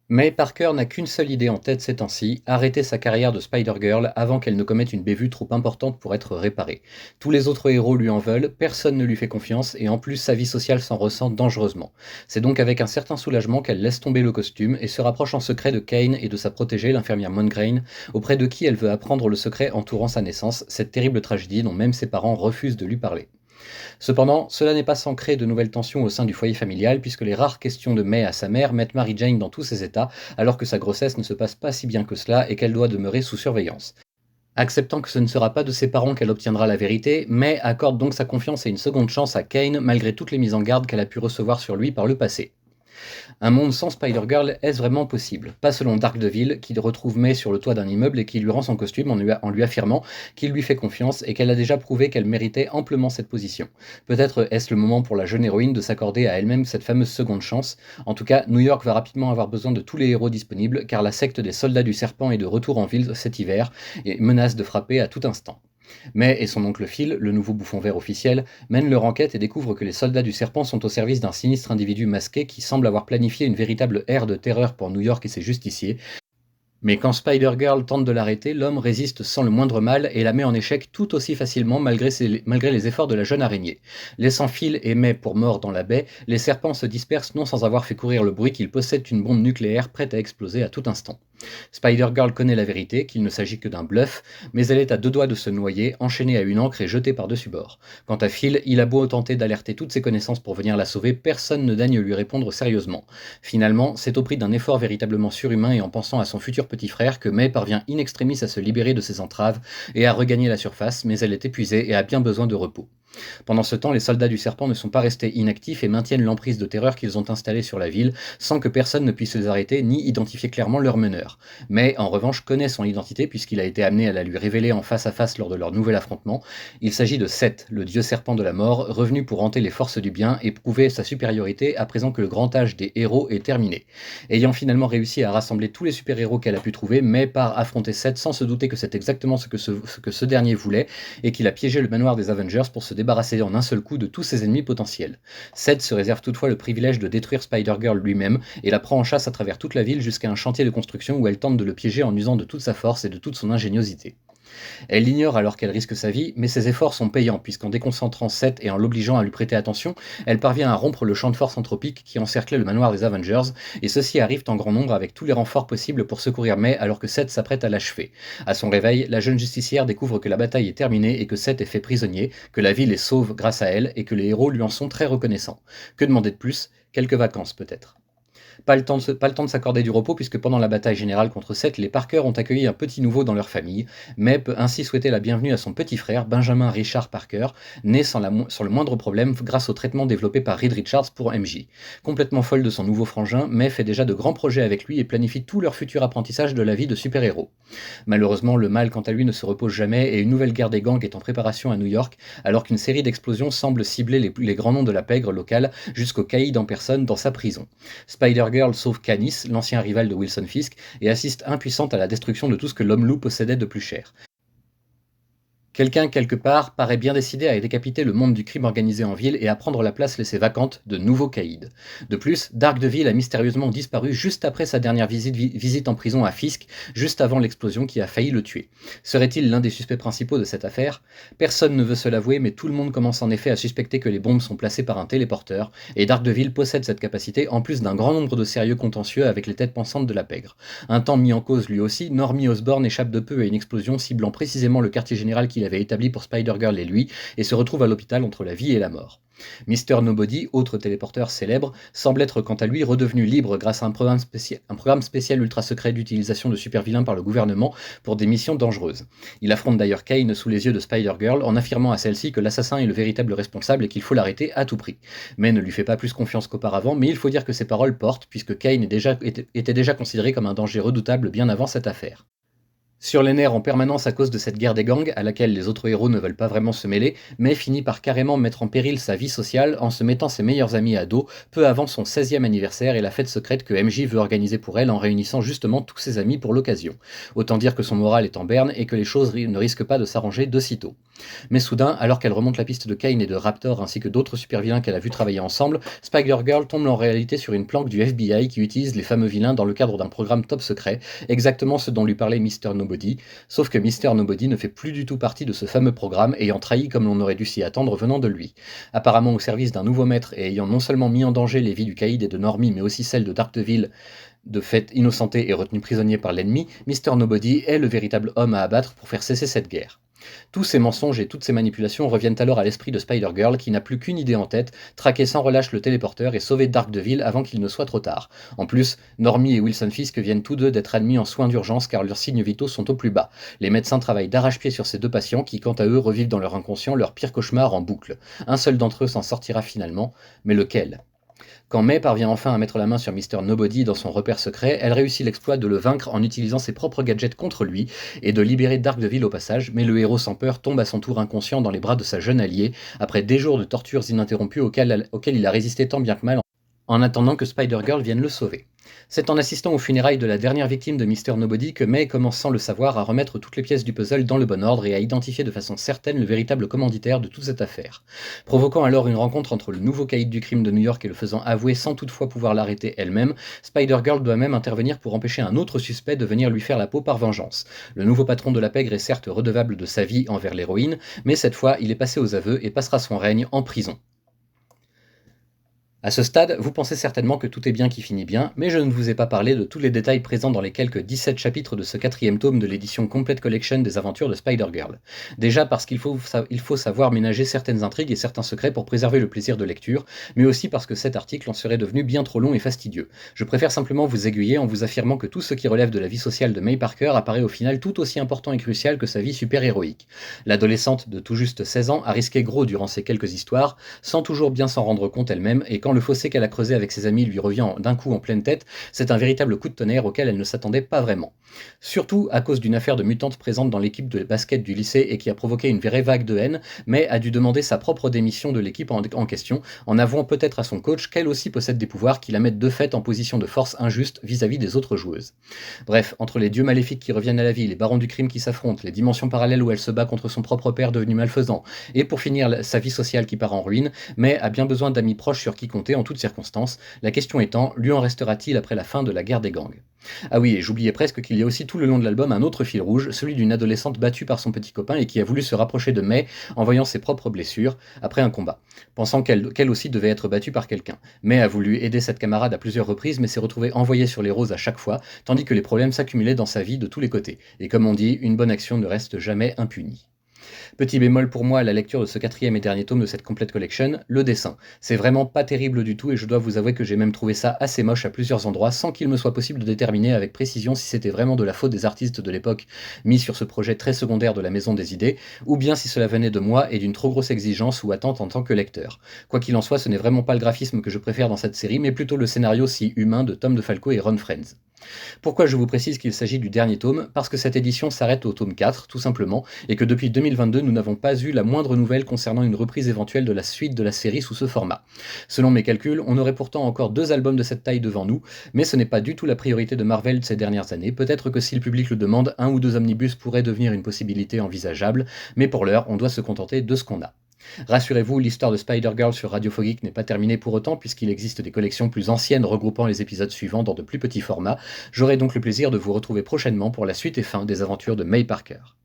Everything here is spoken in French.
Mais Parker n'a qu'une seule idée en tête ces temps-ci, arrêter sa carrière de Spider-Girl avant qu'elle ne commette une bévue trop importante pour être réparée. Tous les autres héros lui en veulent, personne ne lui fait confiance et en plus sa vie sociale s'en ressent dangereusement. C'est donc avec un certain soulagement qu'elle laisse tomber le costume et se rapproche en secret de Kane et de sa protégée, l'infirmière Mongrain, auprès de qui elle veut apprendre le secret entourant sa naissance, cette terrible tragédie dont même ses parents refusent de lui parler. Cependant, cela n'est pas sans créer de nouvelles tensions au sein du foyer familial, puisque les rares questions de May à sa mère mettent Mary Jane dans tous ses états, alors que sa grossesse ne se passe pas si bien que cela et qu'elle doit demeurer sous surveillance. Acceptant que ce ne sera pas de ses parents qu'elle obtiendra la vérité, May accorde donc sa confiance et une seconde chance à Kane malgré toutes les mises en garde qu'elle a pu recevoir sur lui par le passé. Un monde sans Spider-Girl, est-ce vraiment possible? Pas selon Dark qui retrouve May sur le toit d'un immeuble et qui lui rend son costume en lui affirmant qu'il lui fait confiance et qu'elle a déjà prouvé qu'elle méritait amplement cette position. Peut-être est-ce le moment pour la jeune héroïne de s'accorder à elle-même cette fameuse seconde chance. En tout cas, New York va rapidement avoir besoin de tous les héros disponibles car la secte des soldats du serpent est de retour en ville cet hiver et menace de frapper à tout instant. May et son oncle Phil, le nouveau bouffon vert officiel, mènent leur enquête et découvrent que les soldats du serpent sont au service d'un sinistre individu masqué qui semble avoir planifié une véritable ère de terreur pour New York et ses justiciers. Mais quand Spider-Girl tente de l'arrêter, l'homme résiste sans le moindre mal et la met en échec tout aussi facilement malgré les efforts de la jeune araignée. Laissant Phil et May pour morts dans la baie, les serpents se dispersent non sans avoir fait courir le bruit qu'ils possèdent une bombe nucléaire prête à exploser à tout instant. Spider-Girl connaît la vérité, qu'il ne s'agit que d'un bluff, mais elle est à deux doigts de se noyer, enchaînée à une ancre et jetée par-dessus bord. Quant à Phil, il a beau tenter d'alerter toutes ses connaissances pour venir la sauver, personne ne daigne lui répondre sérieusement. Finalement, c'est au prix d'un effort véritablement surhumain et en pensant à son futur petit frère que May parvient in extremis à se libérer de ses entraves et à regagner la surface, mais elle est épuisée et a bien besoin de repos. Pendant ce temps, les soldats du serpent ne sont pas restés inactifs et maintiennent l'emprise de terreur qu'ils ont installée sur la ville, sans que personne ne puisse les arrêter ni identifier clairement leur meneur. Mais en revanche connaît son identité puisqu'il a été amené à la lui révéler en face à face lors de leur nouvel affrontement. Il s'agit de Seth, le dieu serpent de la mort, revenu pour hanter les forces du bien et prouver sa supériorité à présent que le grand âge des héros est terminé. Ayant finalement réussi à rassembler tous les super-héros qu'elle a pu trouver, May part affronter Seth sans se douter que c'est exactement ce que ce dernier voulait et qu'il a piégé le manoir des Avengers pour se débarrasser en un seul coup de tous ses ennemis potentiels. Seth se réserve toutefois le privilège de détruire Spider-Girl lui-même et la prend en chasse à travers toute la ville jusqu'à un chantier de construction où elle tente de le piéger en usant de toute sa force et de toute son ingéniosité. Elle l'ignore alors qu'elle risque sa vie, mais ses efforts sont payants puisqu'en déconcentrant Seth et en l'obligeant à lui prêter attention, elle parvient à rompre le champ de force anthropique qui encerclait le manoir des Avengers, et ceux-ci arrivent en grand nombre avec tous les renforts possibles pour secourir May alors que Seth s'apprête à l'achever. À son réveil, la jeune justicière découvre que la bataille est terminée et que Seth est fait prisonnier, que la ville est sauve grâce à elle et que les héros lui en sont très reconnaissants. Que demander de plus? Quelques vacances peut-être. Pas le temps de s'accorder du repos puisque pendant la bataille générale contre Seth, les Parker ont accueilli un petit nouveau dans leur famille. May peut ainsi souhaiter la bienvenue à son petit frère, Benjamin Richard Parker, né sans le moindre problème grâce au traitement développé par Reed Richards pour MJ. Complètement folle de son nouveau frangin, May fait déjà de grands projets avec lui et planifie tout leur futur apprentissage de la vie de super-héros. Malheureusement, le mal quant à lui ne se repose jamais et une nouvelle guerre des gangs est en préparation à New York alors qu'une série d'explosions semble cibler les grands noms de la pègre locale jusqu'au caïd en personne dans sa prison. Spider-Girl sauve Canis, l'ancien rival de Wilson Fisk, et assiste impuissante à la destruction de tout ce que l'homme-loup possédait de plus cher. Quelqu'un, quelque part, paraît bien décidé à décapiter le monde du crime organisé en ville et à prendre la place laissée vacante de nouveaux caïds. De plus, Dark Deville a mystérieusement disparu juste après sa dernière visite en prison à Fisk, juste avant l'explosion qui a failli le tuer. Serait-il l'un des suspects principaux de cette affaire? Personne ne veut se l'avouer, mais tout le monde commence en effet à suspecter que les bombes sont placées par un téléporteur, et Dark Deville possède cette capacité en plus d'un grand nombre de sérieux contentieux avec les têtes pensantes de la pègre. Un temps mis en cause lui aussi, Normie Osborn échappe de peu à une explosion ciblant précisément le quartier général qu'il avait établi pour Spider-Girl et lui, et se retrouve à l'hôpital entre la vie et la mort. Mister Nobody, autre téléporteur célèbre, semble être quant à lui redevenu libre grâce à un programme spécial ultra secret d'utilisation de super-vilains par le gouvernement pour des missions dangereuses. Il affronte d'ailleurs Kane sous les yeux de Spider-Girl en affirmant à celle-ci que l'assassin est le véritable responsable et qu'il faut l'arrêter à tout prix. May ne lui fait pas plus confiance qu'auparavant, mais il faut dire que ses paroles portent puisque Kane était déjà considéré comme un danger redoutable bien avant cette affaire. Sur les nerfs en permanence à cause de cette guerre des gangs, à laquelle les autres héros ne veulent pas vraiment se mêler, mais finit par carrément mettre en péril sa vie sociale en se mettant ses meilleurs amis à dos peu avant son 16e anniversaire et la fête secrète que MJ veut organiser pour elle en réunissant justement tous ses amis pour l'occasion. Autant dire que son moral est en berne et que les choses ne risquent pas de s'arranger d'aussitôt. Mais soudain, alors qu'elle remonte la piste de Kane et de Raptor ainsi que d'autres super-vilains qu'elle a vu travailler ensemble, Spider-Girl tombe en réalité sur une planque du FBI qui utilise les fameux vilains dans le cadre d'un programme top secret, exactement ce dont lui parlait Mister Nobody, sauf que Mister Nobody ne fait plus du tout partie de ce fameux programme, ayant trahi comme l'on aurait dû s'y attendre venant de lui. Apparemment au service d'un nouveau maître et ayant non seulement mis en danger les vies du caïd et de Normie, mais aussi celles de Daredevil, de fait innocenté et retenu prisonnier par l'ennemi, Mister Nobody est le véritable homme à abattre pour faire cesser cette guerre. Tous ces mensonges et toutes ces manipulations reviennent alors à l'esprit de Spider-Girl qui n'a plus qu'une idée en tête, traquer sans relâche le téléporteur et sauver Daredevil avant qu'il ne soit trop tard. En plus, Normie et Wilson Fisk viennent tous deux d'être admis en soins d'urgence car leurs signes vitaux sont au plus bas. Les médecins travaillent d'arrache-pied sur ces deux patients qui, quant à eux, revivent dans leur inconscient leur pire cauchemar en boucle. Un seul d'entre eux s'en sortira finalement, mais lequel? Quand May parvient enfin à mettre la main sur Mister Nobody dans son repère secret, elle réussit l'exploit de le vaincre en utilisant ses propres gadgets contre lui et de libérer Daredevil au passage, mais le héros sans peur tombe à son tour inconscient dans les bras de sa jeune alliée, après des jours de tortures ininterrompues auxquelles il a résisté tant bien que mal en attendant que Spider-Girl vienne le sauver. C'est en assistant aux funérailles de la dernière victime de Mister Nobody que May commence sans le savoir à remettre toutes les pièces du puzzle dans le bon ordre et à identifier de façon certaine le véritable commanditaire de toute cette affaire. Provoquant alors une rencontre entre le nouveau caïd du crime de New York et le faisant avouer sans toutefois pouvoir l'arrêter elle-même, Spider-Girl doit même intervenir pour empêcher un autre suspect de venir lui faire la peau par vengeance. Le nouveau patron de la pègre est certes redevable de sa vie envers l'héroïne, mais cette fois il est passé aux aveux et passera son règne en prison. À ce stade, vous pensez certainement que tout est bien qui finit bien, mais je ne vous ai pas parlé de tous les détails présents dans les quelques 17 chapitres de ce quatrième tome de l'édition Complete Collection des aventures de Spider-Girl. Déjà parce il faut savoir ménager certaines intrigues et certains secrets pour préserver le plaisir de lecture, mais aussi parce que cet article en serait devenu bien trop long et fastidieux. Je préfère simplement vous aiguiller en vous affirmant que tout ce qui relève de la vie sociale de May Parker apparaît au final tout aussi important et crucial que sa vie super-héroïque. L'adolescente de tout juste 16 ans a risqué gros durant ces quelques histoires, sans toujours bien s'en rendre compte elle-même, et quand le fossé qu'elle a creusé avec ses amis lui revient d'un coup en pleine tête, c'est un véritable coup de tonnerre auquel elle ne s'attendait pas vraiment. Surtout à cause d'une affaire de mutante présente dans l'équipe de basket du lycée et qui a provoqué une vraie vague de haine, mais a dû demander sa propre démission de l'équipe en question, en avouant peut-être à son coach qu'elle aussi possède des pouvoirs qui la mettent de fait en position de force injuste vis-à-vis des autres joueuses. Bref, entre les dieux maléfiques qui reviennent à la vie, les barons du crime qui s'affrontent, les dimensions parallèles où elle se bat contre son propre père devenu malfaisant, et pour finir sa vie sociale qui part en ruine, mais a bien besoin d'amis proches sur qui compter en toutes circonstances, la question étant, lui en restera-t-il après la fin de la guerre des gangs? Ah oui, et j'oubliais presque qu'il y a aussi tout le long de l'album un autre fil rouge, celui d'une adolescente battue par son petit copain et qui a voulu se rapprocher de May en voyant ses propres blessures après un combat, pensant qu'elle aussi devait être battue par quelqu'un. May a voulu aider cette camarade à plusieurs reprises mais s'est retrouvée envoyée sur les roses à chaque fois, tandis que les problèmes s'accumulaient dans sa vie de tous les côtés. Et comme on dit, une bonne action ne reste jamais impunie. Petit bémol pour moi à la lecture de ce quatrième et dernier tome de cette Complete Collection, le dessin. C'est vraiment pas terrible du tout et je dois vous avouer que j'ai même trouvé ça assez moche à plusieurs endroits sans qu'il me soit possible de déterminer avec précision si c'était vraiment de la faute des artistes de l'époque mis sur ce projet très secondaire de la Maison des Idées, ou bien si cela venait de moi et d'une trop grosse exigence ou attente en tant que lecteur. Quoi qu'il en soit, ce n'est vraiment pas le graphisme que je préfère dans cette série, mais plutôt le scénario si humain de Tom DeFalco et Ron Frenz. Pourquoi je vous précise qu'il s'agit du dernier tome? Parce que cette édition s'arrête au tome 4, tout simplement, et que depuis 2022, nous n'avons pas eu la moindre nouvelle concernant une reprise éventuelle de la suite de la série sous ce format. Selon mes calculs, on aurait pourtant encore 2 albums de cette taille devant nous, mais ce n'est pas du tout la priorité de Marvel de ces dernières années. Peut-être que si le public le demande, 1 ou 2 omnibus pourraient devenir une possibilité envisageable, mais pour l'heure, on doit se contenter de ce qu'on a. Rassurez-vous, l'histoire de Spider-Girl sur Radio Foggeek n'est pas terminée pour autant puisqu'il existe des collections plus anciennes regroupant les épisodes suivants dans de plus petits formats. J'aurai donc le plaisir de vous retrouver prochainement pour la suite et fin des aventures de May Parker.